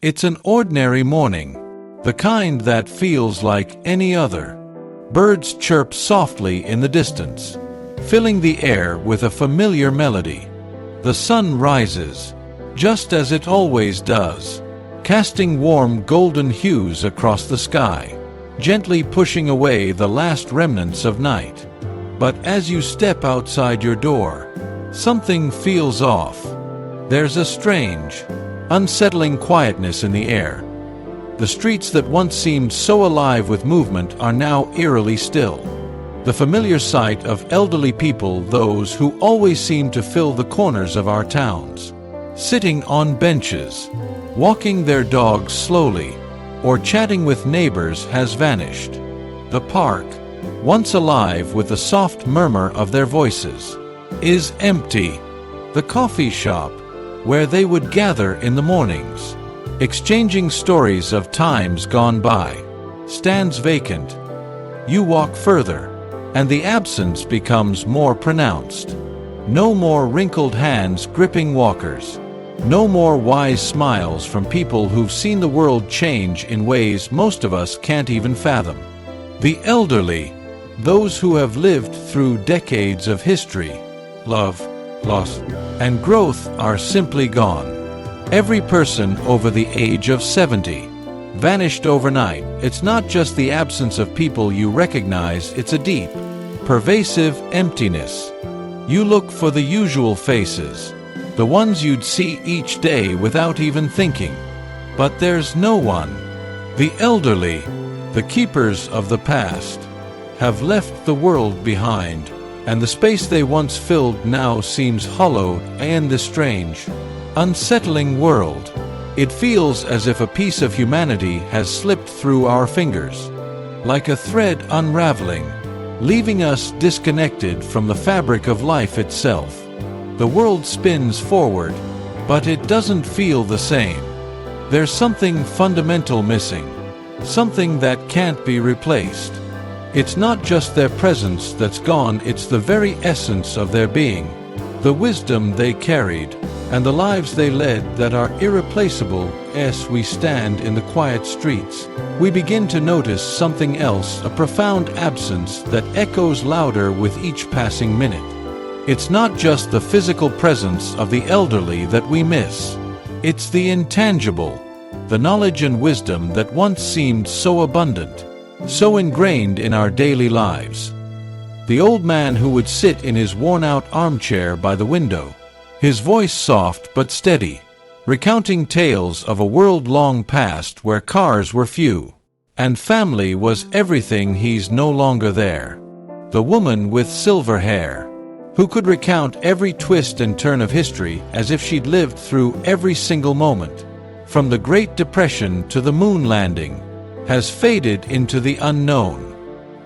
It's an ordinary morning, the kind that feels like any other. Birds chirp softly in the distance, filling the air with a familiar melody. The sun rises, just as it always does, casting warm golden hues across the sky, gently pushing away the last remnants of night. But as you step outside your door, something feels off. There's a strange, unsettling quietness in the air. The streets that once seemed so alive with movement are now eerily still. The familiar sight of elderly people, those who always seem to fill the corners of our towns, sitting on benches, walking their dogs slowly, or chatting with neighbors, has vanished. The park, once alive with the soft murmur of their voices, is empty. The coffee shop, where they would gather in the mornings, exchanging stories of times gone by, stands vacant. You walk further, and the absence becomes more pronounced. No more wrinkled hands gripping walkers. No more wise smiles from people who've seen the world change in ways most of us can't even fathom. The elderly, those who have lived through decades of history, love, loss, and growth, are simply gone. Every person over the age of 70 vanished overnight. It's not just the absence of people you recognize, it's a deep, pervasive emptiness. You look for the usual faces, the ones you'd see each day without even thinking. But there's no one. The elderly, the keepers of the past, have left the world behind, and the space they once filled now seems hollow. In this strange, unsettling world, it feels as if a piece of humanity has slipped through our fingers, like a thread unraveling, leaving us disconnected from the fabric of life itself. The world spins forward, but it doesn't feel the same. There's something fundamental missing, something that can't be replaced. It's not just their presence that's gone, it's the very essence of their being, the wisdom they carried, and the lives they led that are irreplaceable. As we stand in the quiet streets, we begin to notice something else, a profound absence that echoes louder with each passing minute. It's not just the physical presence of the elderly that we miss. It's the intangible, the knowledge and wisdom that once seemed so abundant, so ingrained in our daily lives. The old man who would sit in his worn-out armchair by the window, his voice soft but steady, recounting tales of a world long past where cars were few, and family was everything. He's no longer there. The woman with silver hair, who could recount every twist and turn of history as if she'd lived through every single moment, from the Great Depression to the moon landing, has faded into the unknown.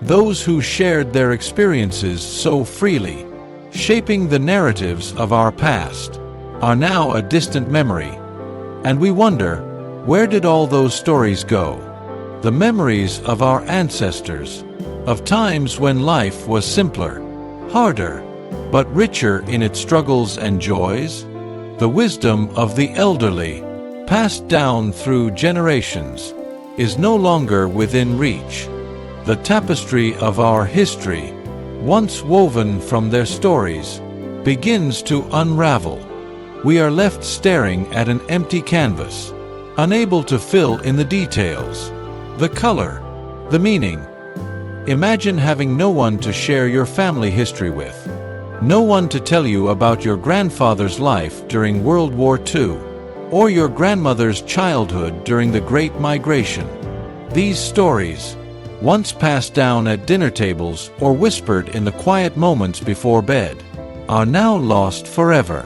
Those who shared their experiences so freely, shaping the narratives of our past, are now a distant memory. And we wonder, where did all those stories go? The memories of our ancestors, of times when life was simpler, harder, but richer in its struggles and joys. The wisdom of the elderly, passed down through generations, is no longer within reach. The tapestry of our history, once woven from their stories, begins to unravel. We are left staring at an empty canvas, unable to fill in the details, the color, the meaning. Imagine having no one to share your family history with, no one to tell you about your grandfather's life during World War II, or your grandmother's childhood during the Great Migration. These stories, once passed down at dinner tables or whispered in the quiet moments before bed, are now lost forever.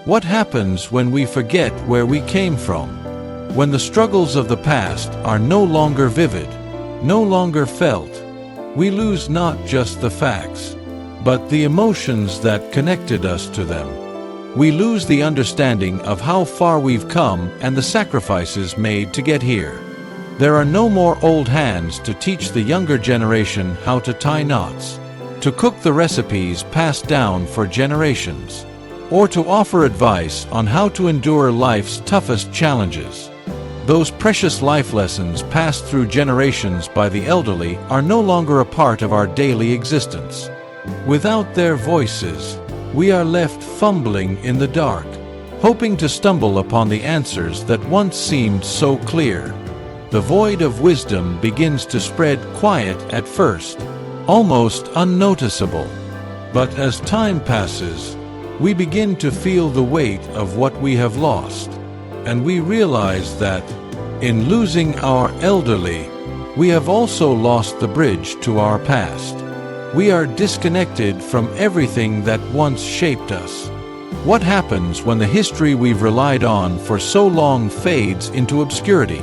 What happens when we forget where we came from? When the struggles of the past are no longer vivid, no longer felt, we lose not just the facts, but the emotions that connected us to them. We lose the understanding of how far we've come and the sacrifices made to get here. There are no more old hands to teach the younger generation how to tie knots, to cook the recipes passed down for generations, or to offer advice on how to endure life's toughest challenges. Those precious life lessons passed through generations by the elderly are no longer a part of our daily existence. Without their voices, we are left fumbling in the dark, hoping to stumble upon the answers that once seemed so clear. The void of wisdom begins to spread quiet at first, almost unnoticeable. But as time passes, we begin to feel the weight of what we have lost, and we realize that, in losing our elderly, we have also lost the bridge to our past. We are disconnected from everything that once shaped us. What happens when the history we've relied on for so long fades into obscurity?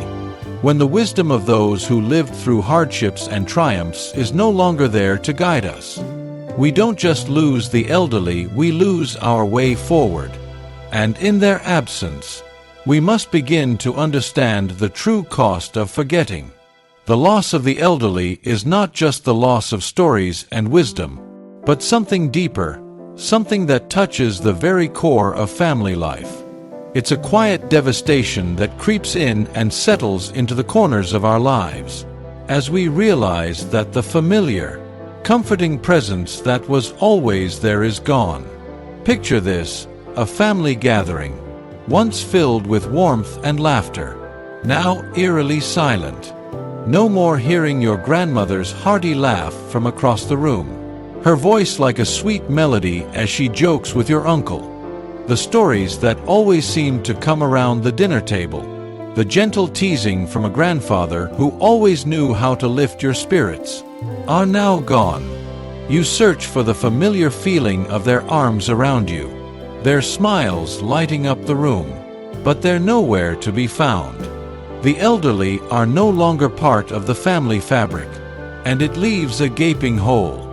When the wisdom of those who lived through hardships and triumphs is no longer there to guide us? We don't just lose the elderly, we lose our way forward. And in their absence, we must begin to understand the true cost of forgetting. The loss of the elderly is not just the loss of stories and wisdom, but something deeper, something that touches the very core of family life. It's a quiet devastation that creeps in and settles into the corners of our lives, as we realize that the familiar, comforting presence that was always there is gone. Picture this, a family gathering, once filled with warmth and laughter, now eerily silent. No more hearing your grandmother's hearty laugh from across the room, her voice like a sweet melody as she jokes with your uncle. The stories that always seemed to come around the dinner table, the gentle teasing from a grandfather who always knew how to lift your spirits, are now gone. You search for the familiar feeling of their arms around you, their smiles lighting up the room, but they're nowhere to be found. The elderly are no longer part of the family fabric, and it leaves a gaping hole.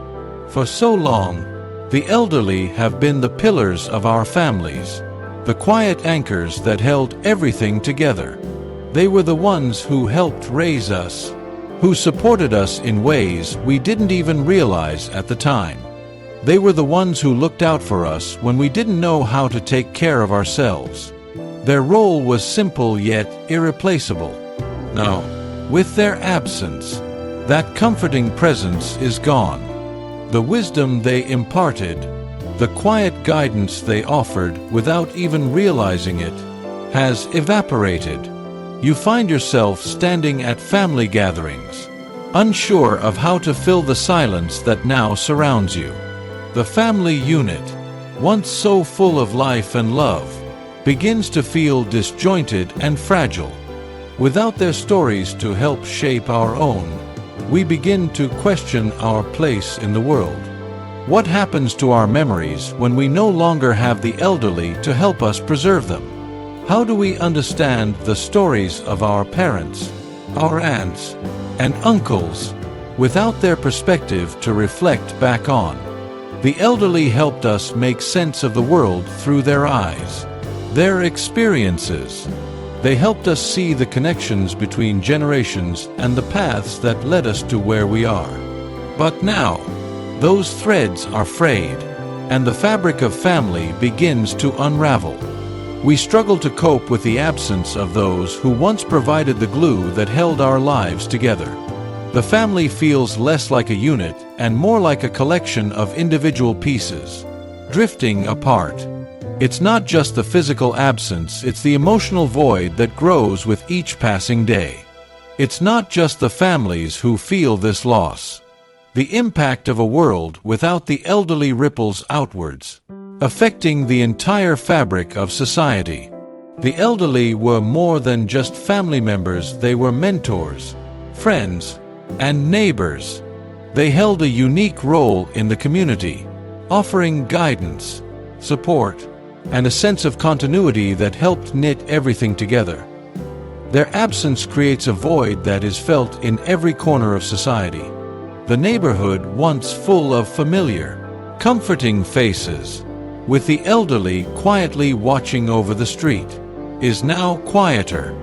For so long, the elderly have been the pillars of our families, the quiet anchors that held everything together. They were the ones who helped raise us, who supported us in ways we didn't even realize at the time. They were the ones who looked out for us when we didn't know how to take care of ourselves. Their role was simple yet irreplaceable. Now, with their absence, that comforting presence is gone. The wisdom they imparted, the quiet guidance they offered without even realizing it, has evaporated. You find yourself standing at family gatherings, unsure of how to fill the silence that now surrounds you. The family unit, once so full of life and love, begins to feel disjointed and fragile. Without their stories to help shape our own, we begin to question our place in the world. What happens to our memories when we no longer have the elderly to help us preserve them? How do we understand the stories of our parents, our aunts, and uncles without their perspective to reflect back on? The elderly helped us make sense of the world through their eyes, their experiences. They helped us see the connections between generations and the paths that led us to where we are. But now, those threads are frayed, and the fabric of family begins to unravel. We struggle to cope with the absence of those who once provided the glue that held our lives together. The family feels less like a unit and more like a collection of individual pieces, drifting apart. It's not just the physical absence, it's the emotional void that grows with each passing day. It's not just the families who feel this loss. The impact of a world without the elderly ripples outwards, affecting the entire fabric of society. The elderly were more than just family members, they were mentors, friends, and neighbors. They held a unique role in the community, offering guidance, support, and a sense of continuity that helped knit everything together. Their absence creates a void that is felt in every corner of society. The neighborhood, once full of familiar, comforting faces, with the elderly quietly watching over the street, is now quieter.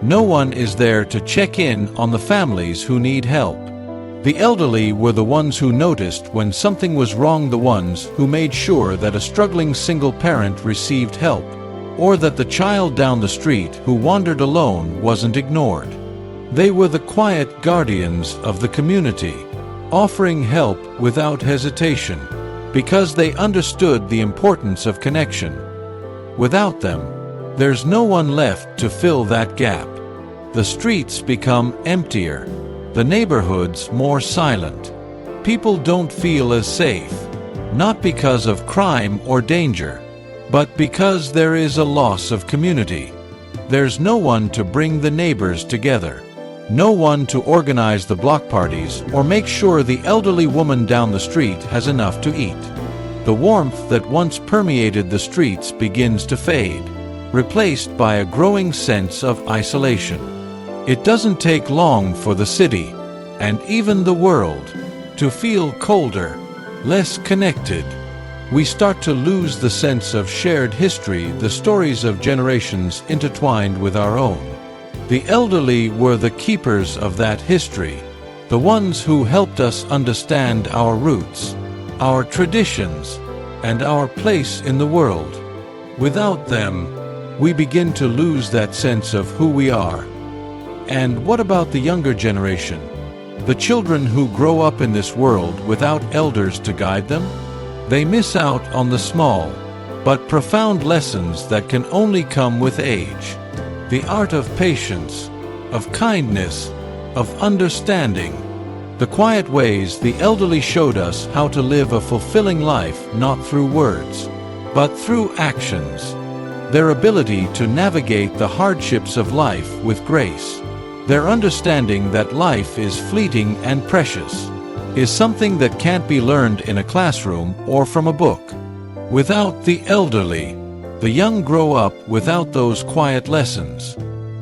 No one is there to check in on the families who need help. The elderly were the ones who noticed when something was wrong, the ones who made sure that a struggling single parent received help, or that the child down the street who wandered alone wasn't ignored. They were the quiet guardians of the community, offering help without hesitation, because they understood the importance of connection. Without them, there's no one left to fill that gap. The streets become emptier, the neighborhoods more silent. People don't feel as safe, not because of crime or danger, but because there is a loss of community. There's no one to bring the neighbors together, no one to organize the block parties or make sure the elderly woman down the street has enough to eat. The warmth that once permeated the streets begins to fade, replaced by a growing sense of isolation. It doesn't take long for the city, and even the world, to feel colder, less connected. We start to lose the sense of shared history, the stories of generations intertwined with our own. The elderly were the keepers of that history, the ones who helped us understand our roots, our traditions, and our place in the world. Without them, we begin to lose that sense of who we are. And what about the younger generation? The children who grow up in this world without elders to guide them? They miss out on the small, but profound lessons that can only come with age. The art of patience, of kindness, of understanding. The quiet ways the elderly showed us how to live a fulfilling life, not through words, but through actions. Their ability to navigate the hardships of life with grace. Their understanding that life is fleeting and precious is something that can't be learned in a classroom or from a book. Without the elderly, the young grow up without those quiet lessons.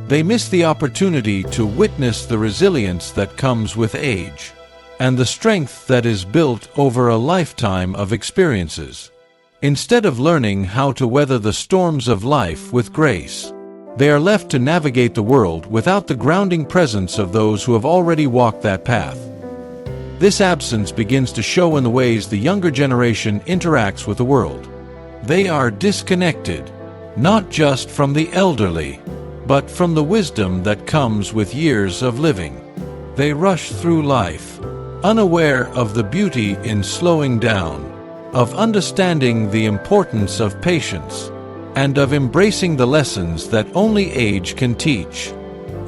They miss the opportunity to witness the resilience that comes with age, and the strength that is built over a lifetime of experiences. Instead of learning how to weather the storms of life with grace, they are left to navigate the world without the grounding presence of those who have already walked that path. This absence begins to show in the ways the younger generation interacts with the world. They are disconnected, not just from the elderly, but from the wisdom that comes with years of living. They rush through life, unaware of the beauty in slowing down, of understanding the importance of patience, and of embracing the lessons that only age can teach.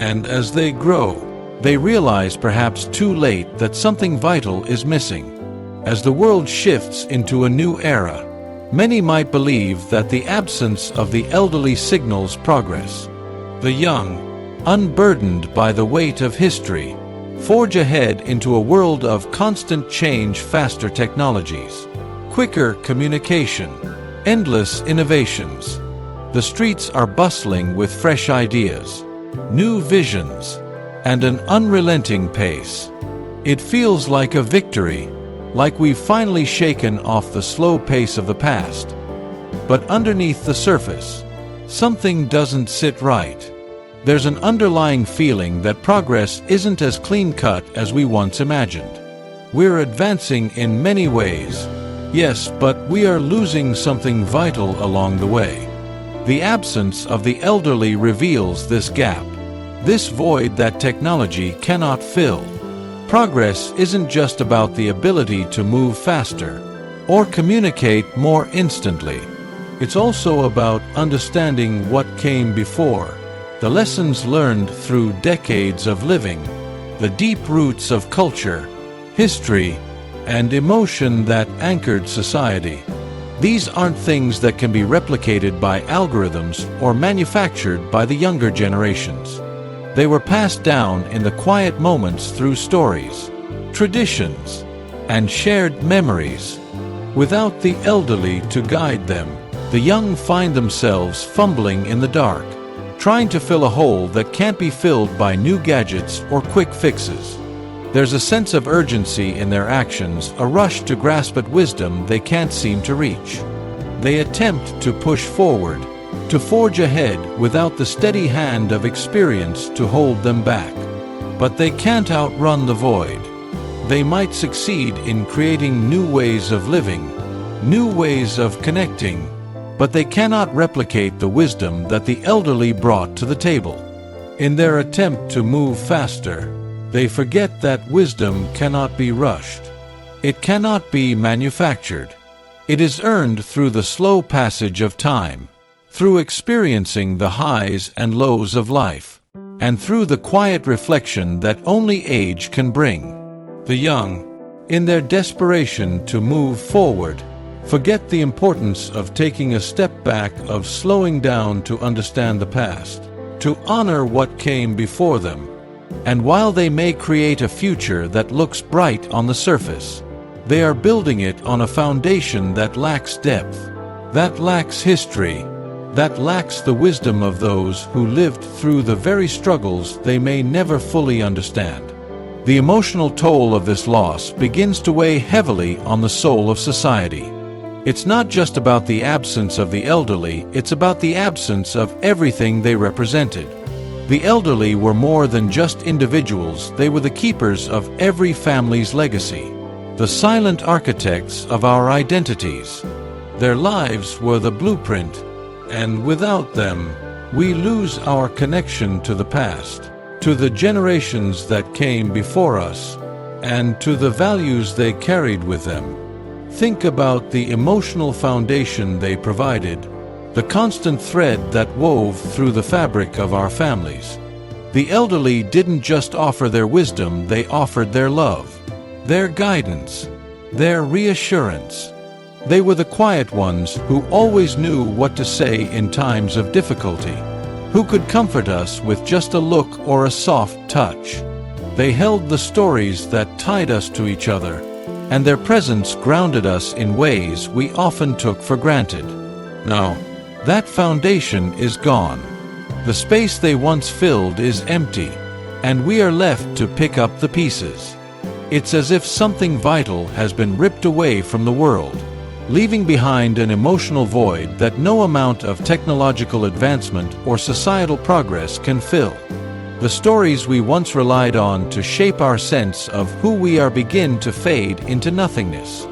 And as they grow, they realize perhaps too late that something vital is missing. As the world shifts into a new era, many might believe that the absence of the elderly signals progress. The young, unburdened by the weight of history, forge ahead into a world of constant change, faster technologies, quicker communication, endless innovations. The streets are bustling with fresh ideas, new visions, and an unrelenting pace. It feels like a victory, like we've finally shaken off the slow pace of the past. But underneath the surface, something doesn't sit right. There's an underlying feeling that progress isn't as clean-cut as we once imagined. We're advancing in many ways, yes, but we are losing something vital along the way. The absence of the elderly reveals this gap, this void that technology cannot fill. Progress isn't just about the ability to move faster or communicate more instantly. It's also about understanding what came before, the lessons learned through decades of living, the deep roots of culture, history, and emotion that anchored society. These aren't things that can be replicated by algorithms or manufactured by the younger generations. They were passed down in the quiet moments through stories, traditions, and shared memories. Without the elderly to guide them, the young find themselves fumbling in the dark, trying to fill a hole that can't be filled by new gadgets or quick fixes. There's a sense of urgency in their actions, a rush to grasp at wisdom they can't seem to reach. They attempt to push forward, to forge ahead without the steady hand of experience to hold them back. But they can't outrun the void. They might succeed in creating new ways of living, new ways of connecting, but they cannot replicate the wisdom that the elderly brought to the table. In their attempt to move faster, they forget that wisdom cannot be rushed. It cannot be manufactured. It is earned through the slow passage of time, through experiencing the highs and lows of life, and through the quiet reflection that only age can bring. The young, in their desperation to move forward, forget the importance of taking a step back, of slowing down to understand the past, to honor what came before them. And while they may create a future that looks bright on the surface, they are building it on a foundation that lacks depth, that lacks history, that lacks the wisdom of those who lived through the very struggles they may never fully understand. The emotional toll of this loss begins to weigh heavily on the soul of society. It's not just about the absence of the elderly, it's about the absence of everything they represented. The elderly were more than just individuals, they were the keepers of every family's legacy, the silent architects of our identities. Their lives were the blueprint, and without them, we lose our connection to the past, to the generations that came before us, and to the values they carried with them. Think about the emotional foundation they provided, the constant thread that wove through the fabric of our families. The elderly didn't just offer their wisdom, they offered their love, their guidance, their reassurance. They were the quiet ones who always knew what to say in times of difficulty, who could comfort us with just a look or a soft touch. They held the stories that tied us to each other, and their presence grounded us in ways we often took for granted. Now, that foundation is gone. The space they once filled is empty, and we are left to pick up the pieces. It's as if something vital has been ripped away from the world, leaving behind an emotional void that no amount of technological advancement or societal progress can fill. The stories we once relied on to shape our sense of who we are begin to fade into nothingness.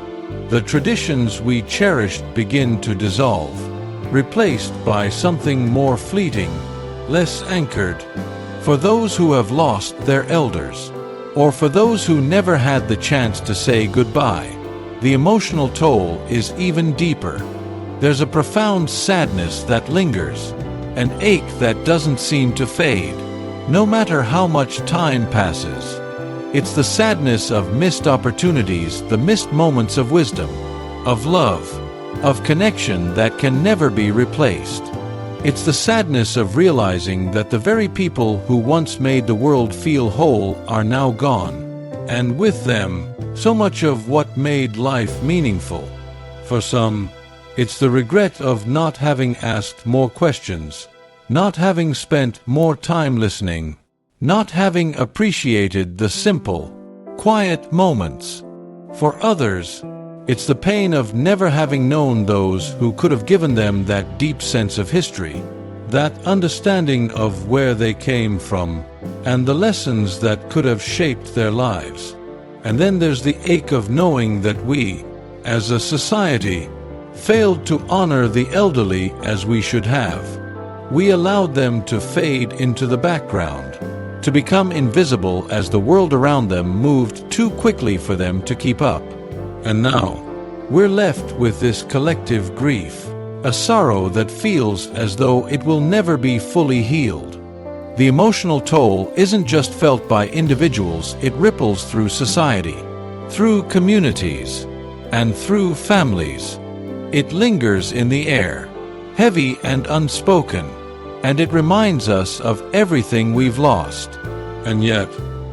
The traditions we cherished begin to dissolve, replaced by something more fleeting, less anchored. For those who have lost their elders, or for those who never had the chance to say goodbye, the emotional toll is even deeper. There's a profound sadness that lingers, an ache that doesn't seem to fade, no matter how much time passes. It's the sadness of missed opportunities, the missed moments of wisdom, of love, of connection that can never be replaced. It's the sadness of realizing that the very people who once made the world feel whole are now gone, and with them, so much of what made life meaningful. For some, it's the regret of not having asked more questions, not having spent more time listening, not having appreciated the simple, quiet moments. For others, it's the pain of never having known those who could have given them that deep sense of history, that understanding of where they came from, and the lessons that could have shaped their lives. And then there's the ache of knowing that we, as a society, failed to honor the elderly as we should have. We allowed them to fade into the background, to become invisible as the world around them moved too quickly for them to keep up. And now, we're left with this collective grief, a sorrow that feels as though it will never be fully healed. The emotional toll isn't just felt by individuals, it ripples through society, through communities, and through families. It lingers in the air, heavy and unspoken, and it reminds us of everything we've lost. And yet,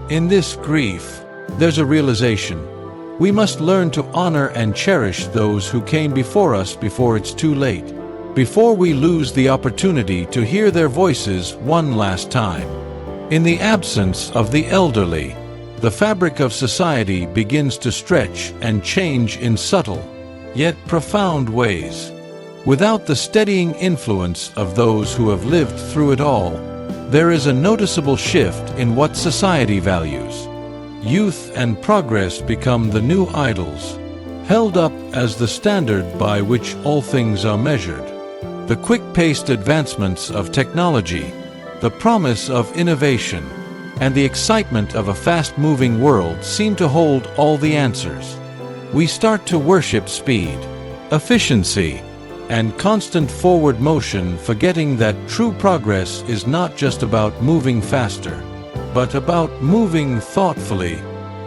in this grief, there's a realization. We must learn to honor and cherish those who came before us before it's too late, before we lose the opportunity to hear their voices one last time. In the absence of the elderly, the fabric of society begins to stretch and change in subtle, yet profound ways. Without the steadying influence of those who have lived through it all, there is a noticeable shift in what society values. Youth and progress become the new idols, held up as the standard by which all things are measured. The quick-paced advancements of technology, the promise of innovation, and the excitement of a fast-moving world seem to hold all the answers. We start to worship speed, efficiency, and constant forward motion, forgetting that true progress is not just about moving faster, but about moving thoughtfully,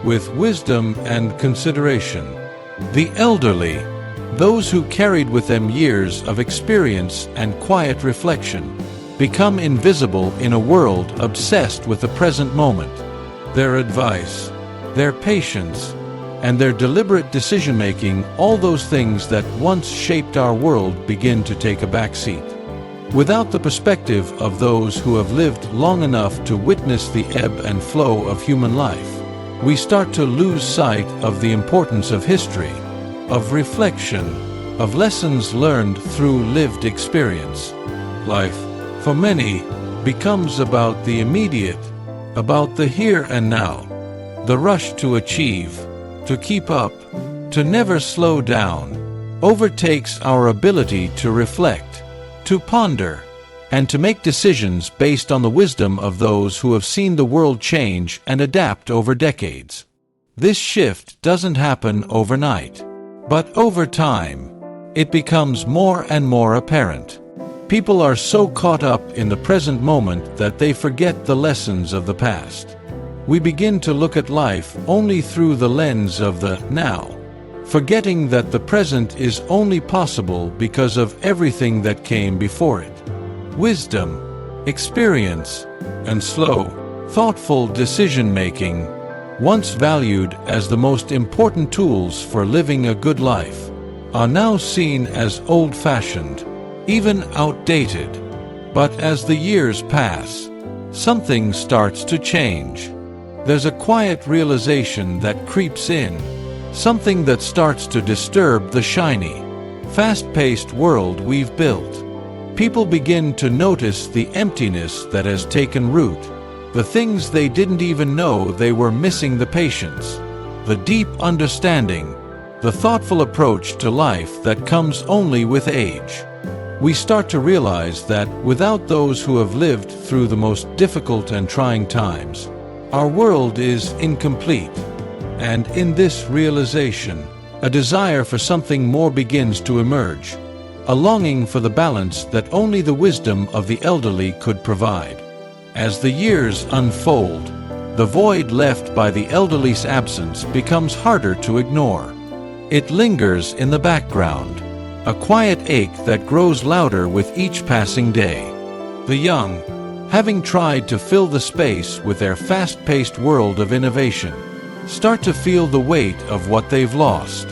with wisdom and consideration. The elderly, those who carried with them years of experience and quiet reflection, become invisible in a world obsessed with the present moment. Their advice, their patience, and their deliberate decision-making, all those things that once shaped our world, begin to take a back seat. Without the perspective of those who have lived long enough to witness the ebb and flow of human life, we start to lose sight of the importance of history, of reflection, of lessons learned through lived experience. Life, for many, becomes about the immediate, about the here and now. The rush to achieve, to keep up, to never slow down, overtakes our ability to reflect, to ponder, and to make decisions based on the wisdom of those who have seen the world change and adapt over decades. This shift doesn't happen overnight, but over time, it becomes more and more apparent. People are so caught up in the present moment that they forget the lessons of the past. We begin to look at life only through the lens of the now, forgetting that the present is only possible because of everything that came before it. Wisdom, experience, and slow, thoughtful decision-making, once valued as the most important tools for living a good life, are now seen as old-fashioned, even outdated. But as the years pass, something starts to change. There's a quiet realization that creeps in, something that starts to disturb the shiny, fast-paced world we've built. People begin to notice the emptiness that has taken root, the things they didn't even know they were missing: the patience, the deep understanding, the thoughtful approach to life that comes only with age. We start to realize that without those who have lived through the most difficult and trying times, our world is incomplete. And in this realization, a desire for something more begins to emerge, a longing for the balance that only the wisdom of the elderly could provide. As the years unfold, the void left by the elderly's absence becomes harder to ignore. It lingers in the background, a quiet ache that grows louder with each passing day. The young, having tried to fill the space with their fast-paced world of innovation, start to feel the weight of what they've lost.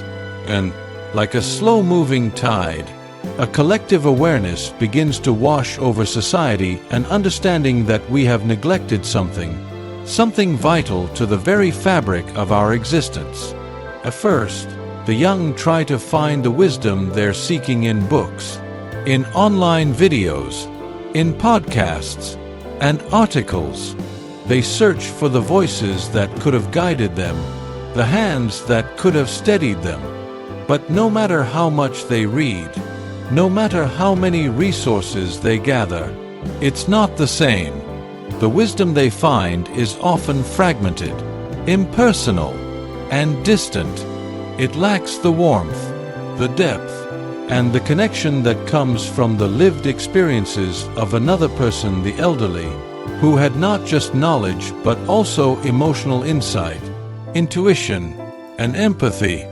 And, like a slow-moving tide, a collective awareness begins to wash over society, an understanding that we have neglected something vital to the very fabric of our existence. At first, the young try to find the wisdom they're seeking in books, in online videos, in podcasts, and articles. They search for the voices that could have guided them, the hands that could have steadied them. But no matter how much they read, no matter how many resources they gather, it's not the same. The wisdom they find is often fragmented, impersonal, and distant. It lacks the warmth, the depth, and the connection that comes from the lived experiences of another person, the elderly, who had not just knowledge but also emotional insight, intuition, and empathy.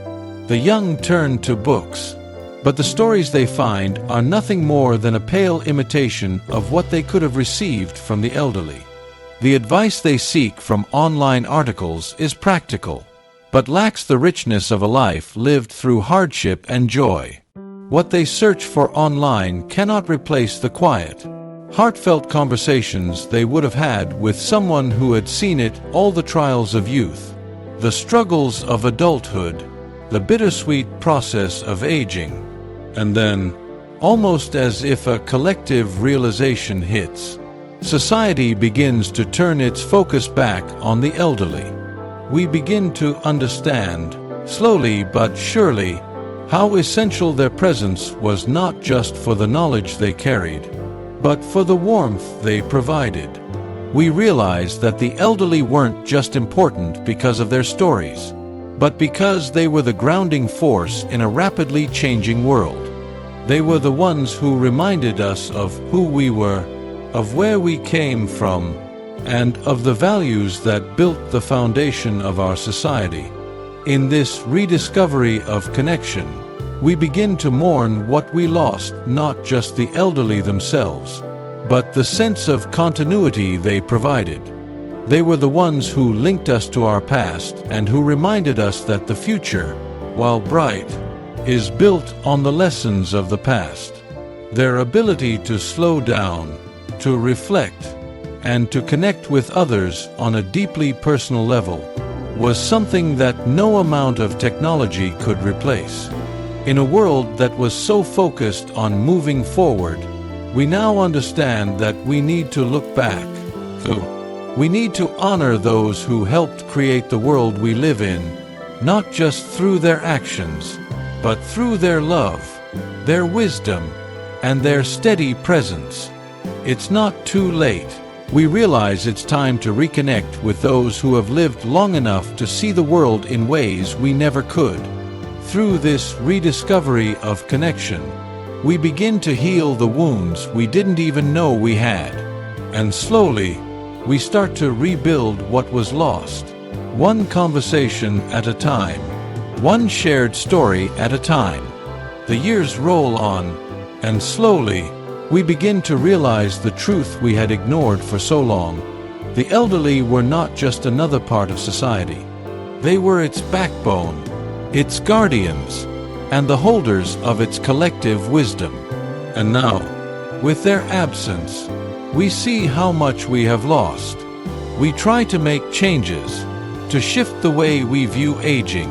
The young turn to books, but the stories they find are nothing more than a pale imitation of what they could have received from the elderly. The advice they seek from online articles is practical, but lacks the richness of a life lived through hardship and joy. What they search for online cannot replace the quiet, heartfelt conversations they would have had with someone who had seen it all: the trials of youth, the struggles of adulthood, the bittersweet process of aging. And then, almost as if a collective realization hits, society begins to turn its focus back on the elderly. We begin to understand, slowly but surely, how essential their presence was not just for the knowledge they carried, but for the warmth they provided. We realized that the elderly weren't just important because of their stories, but because they were the grounding force in a rapidly changing world. They were the ones who reminded us of who we were, of where we came from, and of the values that built the foundation of our society. In this rediscovery of connection, we begin to mourn what we lost, not just the elderly themselves, but the sense of continuity they provided. They were the ones who linked us to our past and who reminded us that the future, while bright, is built on the lessons of the past. Their ability to slow down, to reflect, and to connect with others on a deeply personal level was something that no amount of technology could replace. In a world that was so focused on moving forward, we now understand that we need to look back. We need to honor those who helped create the world we live in, not just through their actions, but through their love, their wisdom, and their steady presence. It's not too late. We realize it's time to reconnect with those who have lived long enough to see the world in ways we never could. Through this rediscovery of connection, we begin to heal the wounds we didn't even know we had. And slowly, we start to rebuild what was lost, one conversation at a time, one shared story at a time. The years roll on, and slowly, we begin to realize the truth we had ignored for so long. The elderly were not just another part of society. They were its backbone, its guardians, and the holders of its collective wisdom. And now, with their absence, we see how much we have lost. We try to make changes, to shift the way we view aging,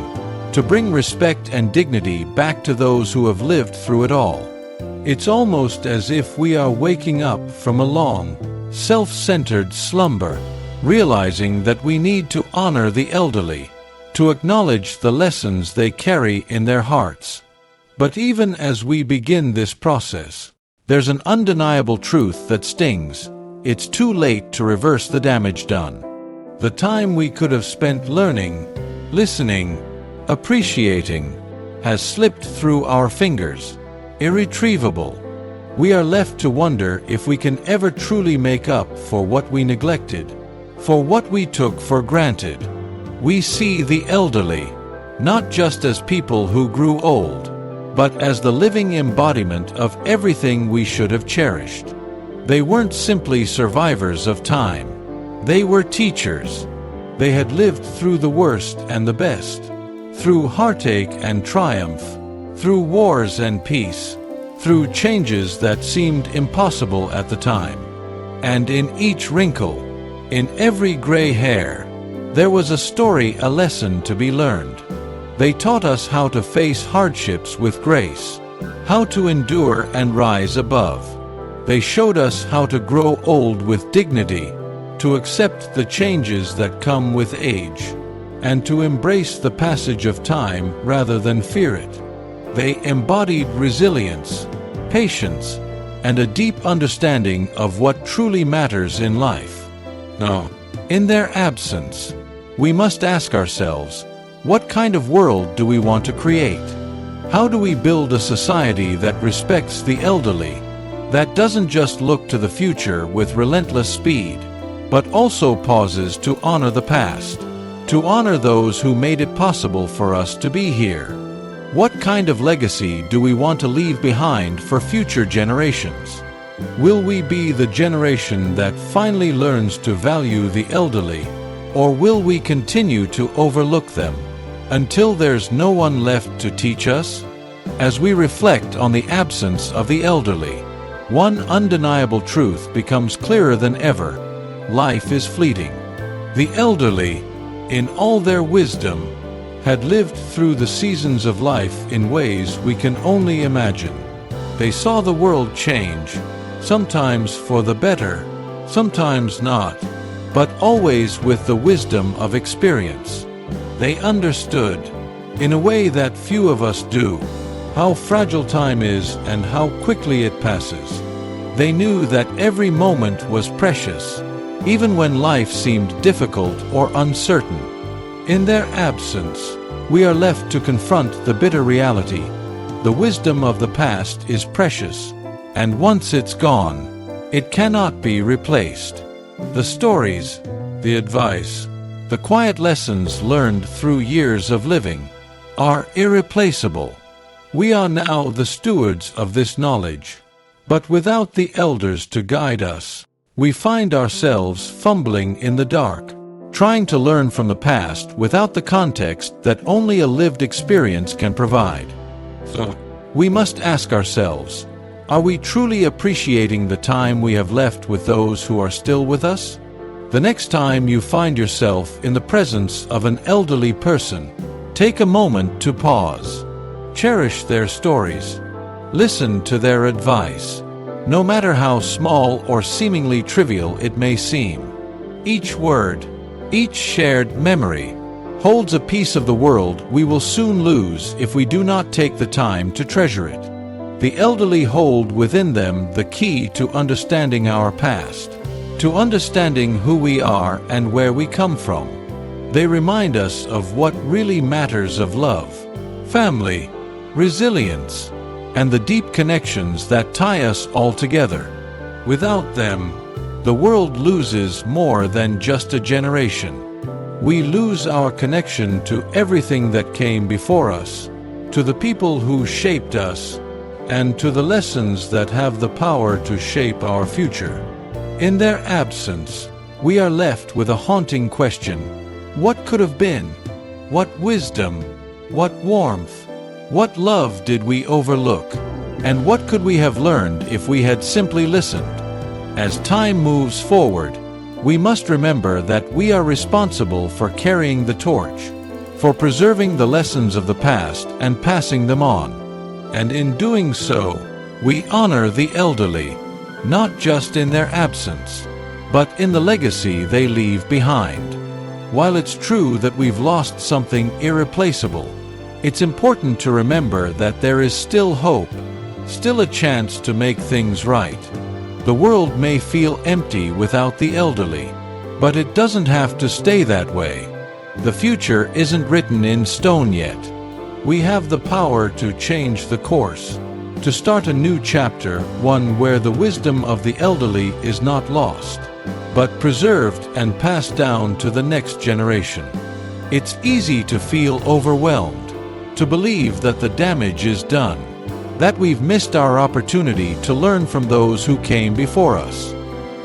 to bring respect and dignity back to those who have lived through it all. It's almost as if we are waking up from a long, self-centered slumber, realizing that we need to honor the elderly, to acknowledge the lessons they carry in their hearts. But even as we begin this process, there's an undeniable truth that stings. It's too late to reverse the damage done. The time we could have spent learning, listening, appreciating, has slipped through our fingers. Irretrievable. We are left to wonder if we can ever truly make up for what we neglected, for what we took for granted. We see the elderly, not just as people who grew old, but as the living embodiment of everything we should have cherished. They weren't simply survivors of time. They were teachers. They had lived through the worst and the best, through heartache and triumph, through wars and peace, through changes that seemed impossible at the time. And in each wrinkle, in every gray hair, there was a story, a lesson to be learned. They taught us how to face hardships with grace, how to endure and rise above. They showed us how to grow old with dignity, to accept the changes that come with age, and to embrace the passage of time rather than fear it. They embodied resilience, patience, and a deep understanding of what truly matters in life. Now, in their absence, we must ask ourselves, what kind of world do we want to create? How do we build a society that respects the elderly, that doesn't just look to the future with relentless speed, but also pauses to honor the past, to honor those who made it possible for us to be here? What kind of legacy do we want to leave behind for future generations? Will we be the generation that finally learns to value the elderly, or will we continue to overlook them until there's no one left to teach us? As we reflect on the absence of the elderly, one undeniable truth becomes clearer than ever: life is fleeting. The elderly, in all their wisdom, had lived through the seasons of life in ways we can only imagine. They saw the world change, sometimes for the better, sometimes not, but always with the wisdom of experience. They understood, in a way that few of us do, how fragile time is and how quickly it passes. They knew that every moment was precious, even when life seemed difficult or uncertain. In their absence, we are left to confront the bitter reality. The wisdom of the past is precious, and once it's gone, it cannot be replaced. The stories, the advice, the quiet lessons learned through years of living are irreplaceable. We are now the stewards of this knowledge, but without the elders to guide us, we find ourselves fumbling in the dark, trying to learn from the past without the context that only a lived experience can provide. So, we must ask ourselves, are we truly appreciating the time we have left with those who are still with us? The next time you find yourself in the presence of an elderly person, take a moment to pause. Cherish their stories. Listen to their advice, no matter how small or seemingly trivial it may seem. Each word, each shared memory, holds a piece of the world we will soon lose if we do not take the time to treasure it. The elderly hold within them the key to understanding our past, to understanding who we are and where we come from. They remind us of what really matters of love, family, resilience, and the deep connections that tie us all together. Without them, the world loses more than just a generation. We lose our connection to everything that came before us, to the people who shaped us, and to the lessons that have the power to shape our future. In their absence, we are left with a haunting question. What could have been? What wisdom? What warmth? What love did we overlook? And what could we have learned if we had simply listened? As time moves forward, we must remember that we are responsible for carrying the torch, for preserving the lessons of the past and passing them on. And in doing so, we honor the elderly, not just in their absence, but in the legacy they leave behind. While it's true that we've lost something irreplaceable, it's important to remember that there is still hope, still a chance to make things right. The world may feel empty without the elderly, but it doesn't have to stay that way. The future isn't written in stone yet. We have the power to change the course, to start a new chapter, one where the wisdom of the elderly is not lost, but preserved and passed down to the next generation. It's easy to feel overwhelmed, to believe that the damage is done, that we've missed our opportunity to learn from those who came before us.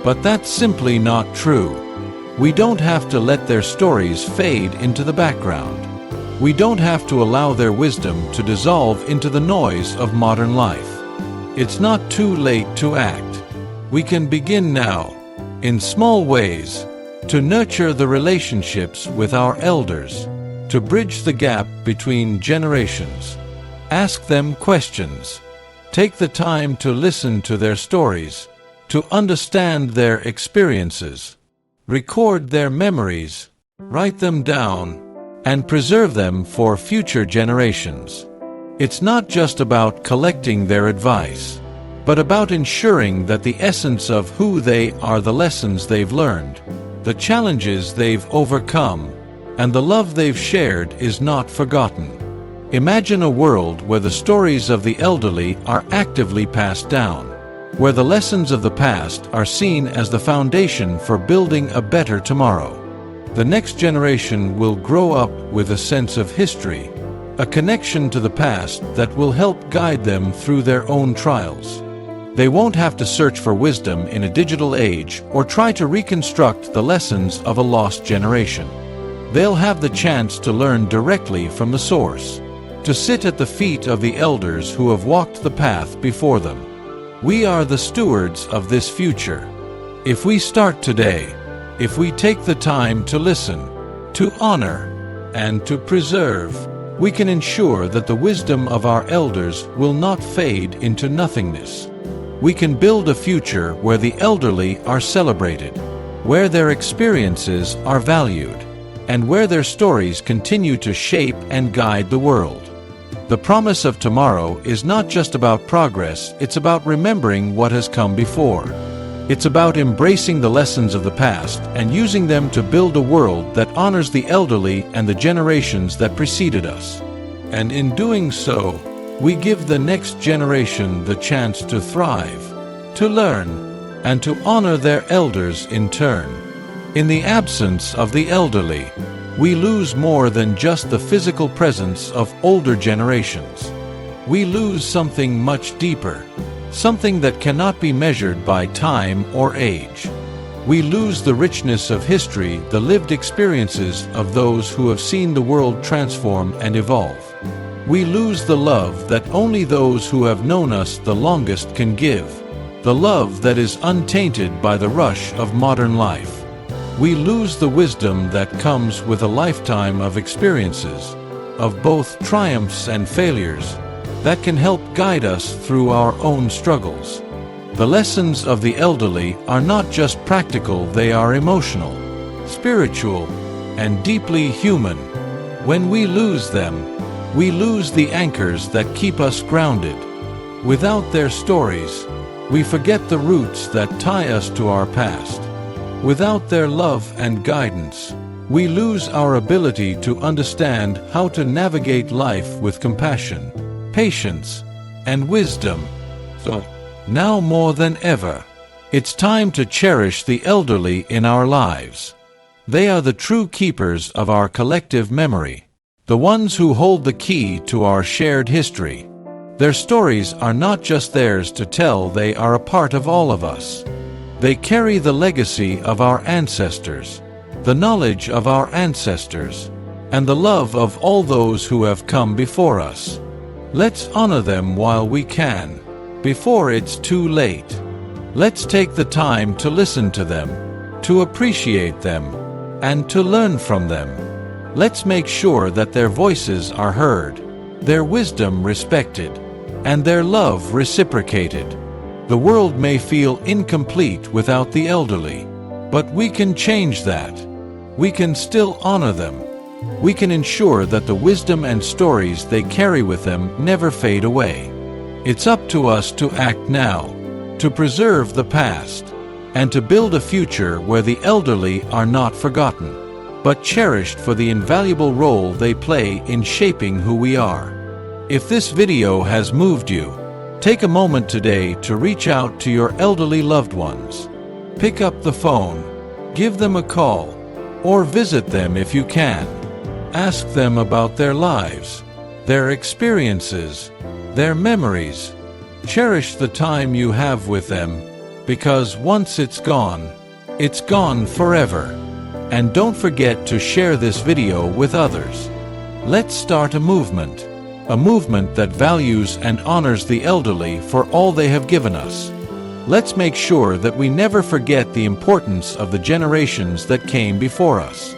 But that's simply not true. We don't have to let their stories fade into the background. We don't have to allow their wisdom to dissolve into the noise of modern life. It's not too late to act. We can begin now, in small ways, to nurture the relationships with our elders, to bridge the gap between generations. Ask them questions. Take the time to listen to their stories, to understand their experiences. Record their memories, write them down, and preserve them for future generations. It's not just about collecting their advice, but about ensuring that the essence of who they are, the lessons they've learned, the challenges they've overcome, and the love they've shared is not forgotten. Imagine a world where the stories of the elderly are actively passed down, where the lessons of the past are seen as the foundation for building a better tomorrow. The next generation will grow up with a sense of history, a connection to the past that will help guide them through their own trials. They won't have to search for wisdom in a digital age or try to reconstruct the lessons of a lost generation. They'll have the chance to learn directly from the source, to sit at the feet of the elders who have walked the path before them. We are the stewards of this future. If we start today, if we take the time to listen, to honor, and to preserve, we can ensure that the wisdom of our elders will not fade into nothingness. We can build a future where the elderly are celebrated, where their experiences are valued, and where their stories continue to shape and guide the world. The promise of tomorrow is not just about progress, it's about remembering what has come before. It's about embracing the lessons of the past and using them to build a world that honors the elderly and the generations that preceded us. And in doing so, we give the next generation the chance to thrive, to learn, and to honor their elders in turn. In the absence of the elderly, we lose more than just the physical presence of older generations. We lose something much deeper, something that cannot be measured by time or age. We lose the richness of history, the lived experiences of those who have seen the world transform and evolve. We lose the love that only those who have known us the longest can give, the love that is untainted by the rush of modern life. We lose the wisdom that comes with a lifetime of experiences, of both triumphs and failures, that can help guide us through our own struggles. The lessons of the elderly are not just practical, they are emotional, spiritual, and deeply human. When we lose them, we lose the anchors that keep us grounded. Without their stories, we forget the roots that tie us to our past. Without their love and guidance, we lose our ability to understand how to navigate life with compassion, patience, and wisdom. So, now more than ever, it's time to cherish the elderly in our lives. They are the true keepers of our collective memory, the ones who hold the key to our shared history. Their stories are not just theirs to tell, they are a part of all of us. They carry the legacy of our ancestors, the knowledge of our ancestors, and the love of all those who have come before us. Let's honor them while we can, before it's too late. Let's take the time to listen to them, to appreciate them, and to learn from them. Let's make sure that their voices are heard, their wisdom respected, and their love reciprocated. The world may feel incomplete without the elderly, but we can change that. We can still honor them. We can ensure that the wisdom and stories they carry with them never fade away. It's up to us to act now, to preserve the past, and to build a future where the elderly are not forgotten, but cherished for the invaluable role they play in shaping who we are. If this video has moved you, take a moment today to reach out to your elderly loved ones. Pick up the phone, give them a call, or visit them if you can. Ask them about their lives, their experiences, their memories. Cherish the time you have with them, because once it's gone forever. And don't forget to share this video with others. Let's start a movement that values and honors the elderly for all they have given us. Let's make sure that we never forget the importance of the generations that came before us.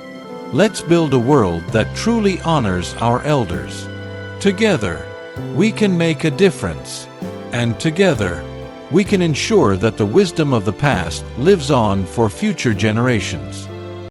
Let's build a world that truly honors our elders. Together, we can make a difference. And together, we can ensure that the wisdom of the past lives on for future generations.